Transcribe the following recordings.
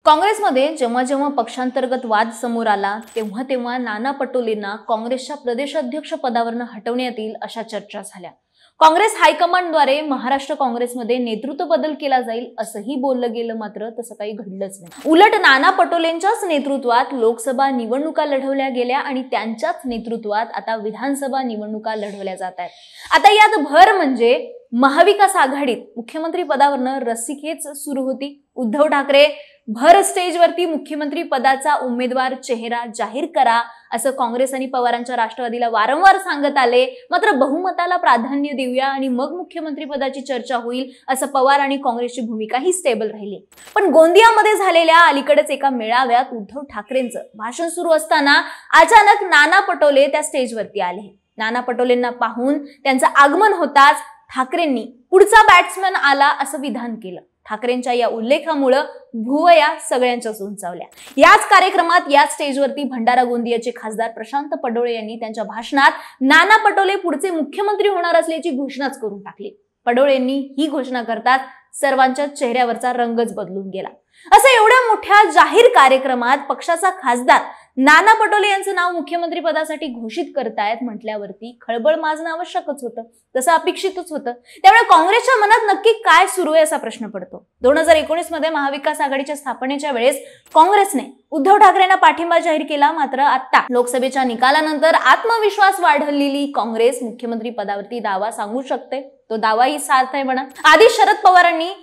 काँग्रेसमध्ये जेव्हा जेव्हा पक्षांतर्गत वाद समोर आला तेव्हा तेव्हा नाना पटोलेंना काँग्रेसच्या प्रदेशाध्यक्ष पदावरून हटवण्यात येईल अशा चर्चा झाल्या। काँग्रेस हायकमांडद्वारे महाराष्ट्र काँग्रेसमध्ये नेतृत्व बदल केला जाईल असंही बोललं गेलं, मात्र तसं काही घडलंच नाही। उलट नाना पटोलेंच्याच नेतृत्वात लोकसभा निवडणुका लढवल्या गेल्या आणि त्यांच्याच नेतृत्वात आता विधानसभा निवडणुका लढवल्या जात आहेत। आता यात भर म्हणजे महाविकास आघाडीत मुख्यमंत्री पदावरनं रस्सीखेच सुरू होती। उद्धव ठाकरे भर स्टेजवरती मुख्यमंत्री पदाचा उमेदवार चेहरा जाहीर करा असं काँग्रेस आणि पवारांच्या राष्ट्रवादीला वारंवार सांगत आले, मात्र बहुमताला प्राधान्य देऊया आणि मग मुख्यमंत्री पदाची चर्चा होईल असं पवार आणि काँग्रेसची भूमिकाही स्टेबल राहिली। पण गोंदियामध्ये झालेल्या अलीकडेच एका मेळाव्यात उद्धव ठाकरेंचं भाषण सुरू असताना अचानक नाना पटोले त्या स्टेजवरती आले। नाना पटोलेंना पाहून त्यांचं आगमन होताच ठाकरेंनी पुढचा बॅट्समन आला असं विधान केलं। ठाकरेंच्या या उल्लेखामुळे भुवया सगळ्यांच्याच उंचावल्या। याच कार्यक्रमात या स्टेजवरती भंडारा गोंदियाचे खासदार प्रशांत पडोळे यांनी त्यांच्या भाषणात नाना पटोले पुढचे मुख्यमंत्री होणार असल्याची घोषणाच करून टाकली। पडोळेंनी ही घोषणा करताच सर्वांच्या चेहऱ्यावरचा रंगच बदलून गेला। असं एवढ्या मोठ्या जाहीर कार्यक्रमात पक्षाचा खासदार नाना पटोले यांचं नाव मुख्यमंत्री पदासाठी घोषित करतायत म्हटल्यावरती खळबळ माजणं आवश्यकच होतं, तसं अपेक्षितच होतं। त्यामुळे काँग्रेसच्या मनात नक्की काय सुरू आहे असा प्रश्न पडतो। 2019 मध्ये महाविकास आघाडीच्या स्थापनेच्या वेळेस काँग्रेसने उद्धव ठाकरेंना पाठिंबा जाहीर केला, मात्र आता लोकसभेच्या निकालानंतर आत्मविश्वास वाढलेली काँग्रेस मुख्यमंत्री पदावरती दावा सांगू शकते। तो दावाही सार्थ आहे म्हणा। आधी शरद पवारांनी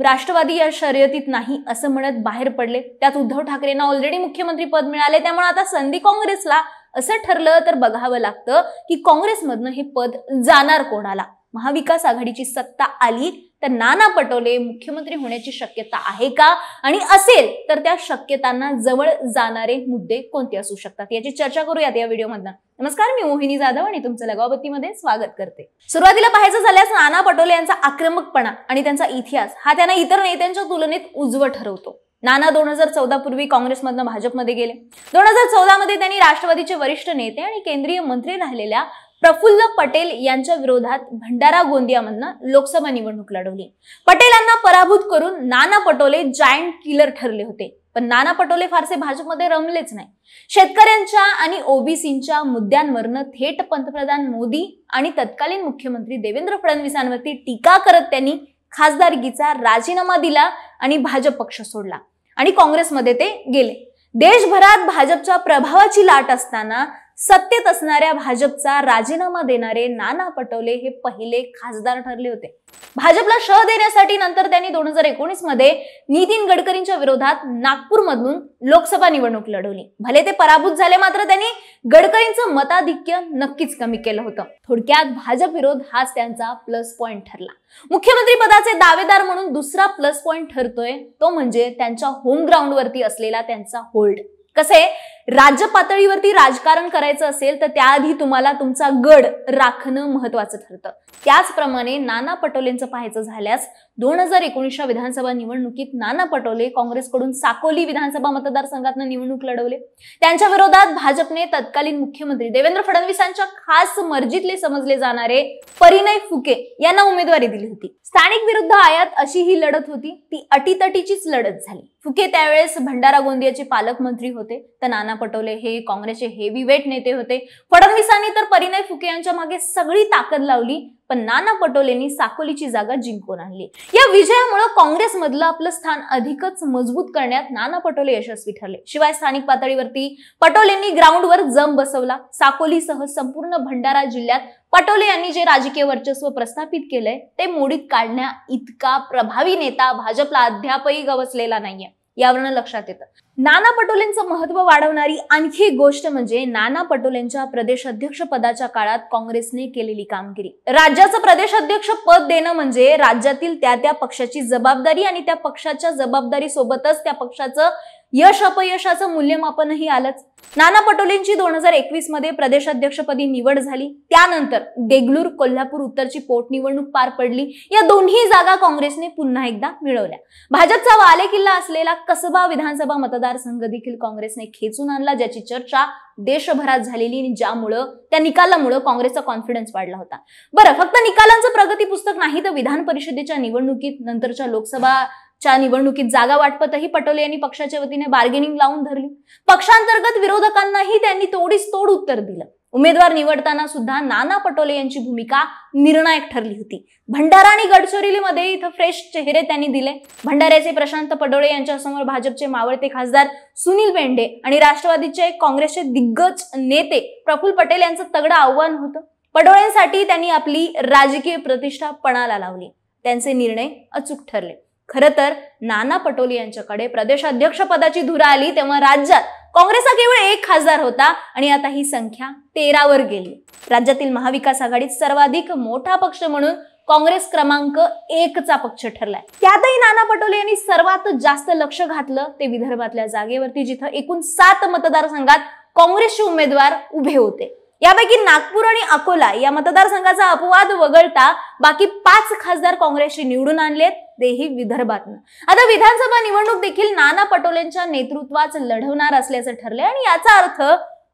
राष्ट्रवादी या शर्यतीत नाही असं म्हणत बाहेर पडले, त्यात उद्धव ठाकरेंना ऑलरेडी मुख्यमंत्री पद मिळाले, त्यामुळे आता संधी काँग्रेसला असं ठरलं तर बघावं लागतं की काँग्रेसमधनं हे पद जाणार कोणाला। महाविकास आघाडीची सत्ता आली तर नाना पटोले मुख्यमंत्री होण्याची शक्यता आहे का, आणि असेल तर त्या शक्यतांना जवळ जाणारे मुद्दे कोणते असू शकतात याची चर्चा करूयात या व्हिडिओमधनं। नमस्कार, मी मोहिनी जाधव आणि तुमचं लगावबत्तीमध्ये स्वागत करते। सुरुवातीला पाहायचं झाल्यास नाना पटोले यांचा आक्रमकपणा आणि त्यांचा इतिहास हा त्यांना इतर नेत्यांच्या तुलनेत उजवं ठरवतो। नाना 2014 पूर्वी काँग्रेसमधनं भाजपमध्ये गेले। 2014 मध्ये त्यांनी राष्ट्रवादीचे वरिष्ठ नेते आणि केंद्रीय मंत्री राहिलेल्या प्रफुल्ल पटेल यांच्या विरोधात भंडारा गोंदियामधनं लोकसभा निवडणूक लढवली। पटेलांना पराभूत करून नाना पटोले जायंट किलर ठरले होते, पण नाना पटोले फारसे भाजपमध्ये रमलेच नाही। शेतकऱ्यांच्या आणि ओबीसींच्या मुद्द्यांवरनं थेट पंतप्रधान मोदी आणि तत्कालीन मुख्यमंत्री देवेंद्र फडणवीसांवरती टीका करत त्यांनी खासदारकीचा राजीनामा दिला आणि भाजप पक्ष सोडला आणि काँग्रेसमध्ये ते गेले। देशभरात भाजपच्या प्रभावाची लाट असताना सत्तेत असणाऱ्या भाजपचा राजीनामा देणारे नाना पटोले हे पहिले खासदार ठरले होते। भाजपला शह देण्यासाठी नंतर त्यांनी 2019 मध्ये नितीन गडकरींच्या विरोधात नागपूरमधून लोकसभा निवडणूक लढवली। भले ते पराभूत झाले, मात्र त्यांनी गडकरींचं मताधिक्य नक्कीच कमी केलं होतं। थोडक्यात भाजप विरोध हाच त्यांचा प्लस पॉइंट ठरला। मुख्यमंत्री पदाचे दावेदार म्हणून दुसरा प्लस पॉइंट ठरतोय तो म्हणजे त्यांच्या होम ग्राउंडवरती असलेला त्यांचा होल्ड। कसे राज्य पातळीवरती राजकारण करायचं असेल तर त्याआधी तुम्हाला तुमचा गड राखणं महत्वाचं ठरतं। त्याचप्रमाणे नाना पटोलेंचं पाहायचं झाल्यास 2019च्या विधानसभा निवडणुकीत नाना पटोले काँग्रेसकडून साकोली विधानसभा मतदारसंघातनं निवडणूक लढवले। त्यांच्या विरोधात भाजपने तत्कालीन मुख्यमंत्री देवेंद्र फडणवीसांच्या खास मर्जीतले समजले जाणारे परिणय फुके यांना उमेदवारी दिली होती। स्थानिक विरुद्ध आयात अशी ही लढत होती, ती अटीतटीचीच लढत झाली। फुके त्यावेळेस भंडारा गोंदियाचे पालकमंत्री होते, तर नाना पटोले हे काँग्रेसचे हेवीवेट नेते होते। फडणवीसांनी तर परिणय फुके यांच्या मागे सगळी ताकद लावली, पण नाना पटोलेंनी साकोलीची जागा जिंकून आणली। या विजयामुळे काँग्रेसमधलं आपलं स्थान अधिकच मजबूत करण्यात नाना पटोले यशस्वी ठरले। शिवाय स्थानिक पातळीवरती पटोलेंनी ग्राउंडवर जम बसवला। साकोलीसह संपूर्ण भंडारा जिल्ह्यात पटोले यांनी जे राजकीय वर्चस्व प्रस्थापित केलंय ते मोडीत काढण्या इतका प्रभावी नेता भाजपला अद्यापही गवसलेला नाहीये, यावरून लक्षात येतं। नाना पटोलेंचं महत्व वाढवणारी आणखी एक गोष्ट म्हणजे नाना पटोलेंच्या प्रदेशाध्यक्ष पदाच्या काळात काँग्रेसने केलेली कामगिरी। राज्याचं प्रदेशाध्यक्ष पद देणं म्हणजे राज्यातील त्या पक्षाची जबाबदारी आणि त्या पक्षाच्या जबाबदारी सोबतच त्या पक्षाचं यश अपयशाचं मूल्यमापनही आलंच। नाना पटोलेंची 2021 मध्ये प्रदेशाध्यक्षपदी निवड झाली। त्यानंतर देगलूर, कोल्हापूर उत्तरची पोटनिवडणूक पार पडली। या दोन्ही जागा काँग्रेसने पुन्हा एकदा मिळवल्या। भाजपचा बालेकिल्ला असलेला कसबा विधानसभा मतदारसंघ देखील काँग्रेसने खेचून आणला, ज्याची चर्चा देशभरात झालेली आणि ज्यामुळे त्या निकालामुळे काँग्रेसचा कॉन्फिडन्स वाढला होता। बरं, फक्त निकालांचं प्रगती पुस्तक नाही तर विधान परिषदेच्या निवडणुकीत नंतरच्या लोकसभा च्या निवडणुकीत जागा वाटपातही पटोले यांनी पक्षाच्या वतीने बार्गेनिंग लावून धरली. पक्षांतर्गत विरोधकांनाही त्यांनी तोडीस तोड उत्तर दिलं. उमेदवार निवडताना सुद्धा नाना पटोले यांची भूमिका निर्णायक ठरली होती. भंडारा आणि गडचिरोलीमध्ये इथं फ्रेश चेहरे त्यांनी दिले. भंडाऱ्याचे प्रशांत पडोळे यांच्यासमोर भाजपचे मावळते खासदार सुनील बेंडे आणि राष्ट्रवादीचे काँग्रेसचे दिग्गज नेते प्रफुल्ल पटेल यांचं तगडं आव्हान होतं. पडोळेंसाठी त्यांनी आपली राजकीय प्रतिष्ठा पणाला लावली. त्यांचे निर्णय अचूक ठरले. खरं तर नाना पटोले यांच्याकडे प्रदेशाध्यक्ष पदाची धुरा आली तेव्हा राज्यात काँग्रेसचा केवळ 1 खासदार होता आणि आता ही संख्या 13 वर गेली. राज्यातील महाविकास आघाडीत सर्वाधिक मोठा पक्ष म्हणून काँग्रेस क्रमांक 1 चा पक्ष ठरलाय. त्यातही नाना पटोले यांनी सर्वात जास्त लक्ष घातलं ते विदर्भातल्या जागेवरती, जिथं एकूण 7 मतदारसंघात काँग्रेसचे उमेदवार उभे होते. यापैकी नागपूर आणि अकोला या मतदारसंघाचा अपवाद वगळता बाकी 5 खासदार काँग्रेसचे निवडून आणलेत, तेही विदर्भातनं. आता विधानसभा निवडणूक देखील नाना पटोलेंच्या नेतृत्वात लढवणार असल्याचं ठरलंय आणि याचा अर्थ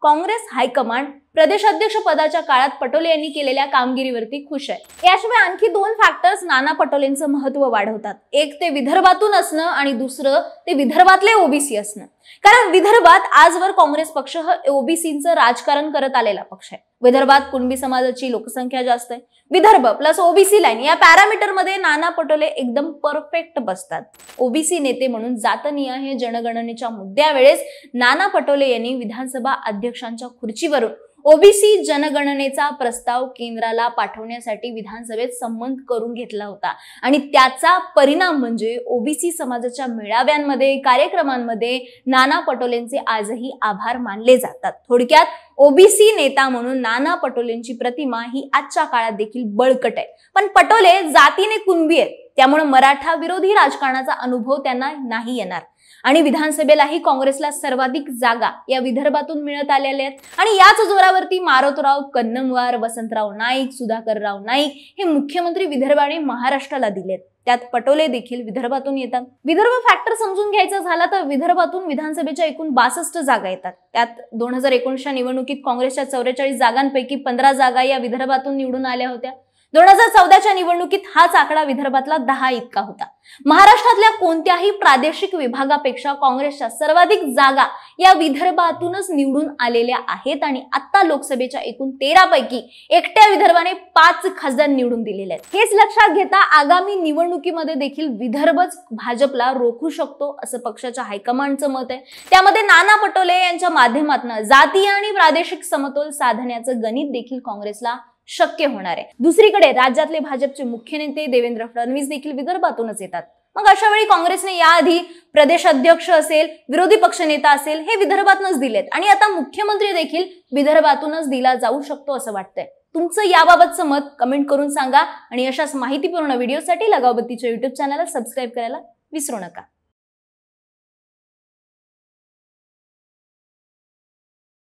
काँग्रेस हायकमांड प्रदेशाध्यक्ष पदाच्या काळात पटोले यांनी केलेल्या कामगिरीवरती खुश आहे. याशिवाय आणखी 2 फॅक्टर्स नाना पटोलेंचं महत्व वाढवतात. एक ते विदर्भातून असणं आणि दुसरं ते विदर्भातले ओबीसी असणं. कारण विदर्भात आजवर काँग्रेस पक्ष हा ओबीसीचं राजकारण करत आलेला पक्ष आहे. विदर्भात कुणबी समाजाची लोकसंख्या जास्त आहे. विदर्भ प्लस ओबीसी लाईन या पॅरामीटर मध्ये नाना पटोले एकदम परफेक्ट बसतात. ओबीसी नेते म्हणून जातनिहाय जनगणनेच्या मुद्द्यावेळेस नाना पटोले यांनी विधानसभा अध्यक्षांच्या खुर्चीवरून ओबीसी जनगणनेचा प्रस्ताव केंद्राला पाठवण्यासाठी विधानसभेत संमत करून घेतला होता आणि त्याचा परिणाम म्हणजे ओबीसी समाजाच्या मेळाव्यांमध्ये कार्यक्रमांमध्ये नाना पटोलेंचे आजही आभार मानले जातात. थोडक्यात ओबीसी नेता म्हणून नाना पटोलेंची प्रतिमा ही आजच्या काळात देखील बळकट आहे. पण पटोले जातीने कुणबी आहेत, त्यामुळे मराठा विरोधी राजकारणाचा अनुभव त्यांना नाही येणार आणि विधानसभेलाही काँग्रेसला सर्वाधिक जागा या विदर्भातून मिळत आलेल्या आहेत आणि याच जोरावरती मारोतराव कन्नमवार, वसंतराव नाईक, सुधाकरराव नाईक हे मुख्यमंत्री विदर्भ आणि महाराष्ट्राला दिलेत. त्यात पटोले देखील विदर्भातून येतात. विदर्भ फॅक्टर समजून घ्यायचा झाला तर विदर्भातून विधानसभेच्या एकूण 62 जागा येतात. त्यात 2019च्या निवडणुकीत काँग्रेसच्या 44 जागांपैकी 15 जागा या विदर्भातून निवडून आल्या होत्या. 2014च्या निवडणुकीत हाच आकडा विदर्भातला 10 इतका होता. महाराष्ट्रातल्या कोणत्याही प्रादेशिक विभागापेक्षा काँग्रेसच्या सर्वाधिक जागा या विदर्भातूनच निवडून आलेल्या आहेत आणि आता लोकसभेच्या एकूण 13 पैकी एकट्या विदर्भाने 5 खासदार निवडून दिलेले आहेत. हेच लक्षात घेता आगामी निवडणुकीमध्ये देखील विदर्भच भाजपला रोखू शकतो असं पक्षाच्या हायकमांडचं मत आहे. त्यामध्ये नाना पटोले यांच्या माध्यमातून जातीय आणि प्रादेशिक समतोल साधण्याचं गणित देखील काँग्रेसला शक्य होणार आहे. दुसरीकडे राज्यातले भाजपचे मुख्य नेते देवेंद्र फडणवीस देखील विदर्भातूनच येतात. मग अशा वेळी काँग्रेसने याआधी प्रदेशाध्यक्ष असेल, विरोधी पक्षनेता असेल हे विदर्भातूनच दिलेत आणि आता मुख्यमंत्री देखील विदर्भातूनच दिला जाऊ शकतो असं वाटतंय. तुमचं याबाबतचं मत कमेंट करून सांगा आणि अशाच माहितीपूर्ण व्हिडिओसाठी लगावबत्तीच्या YouTube चॅनलला सबस्क्राईब करायला विसरू नका.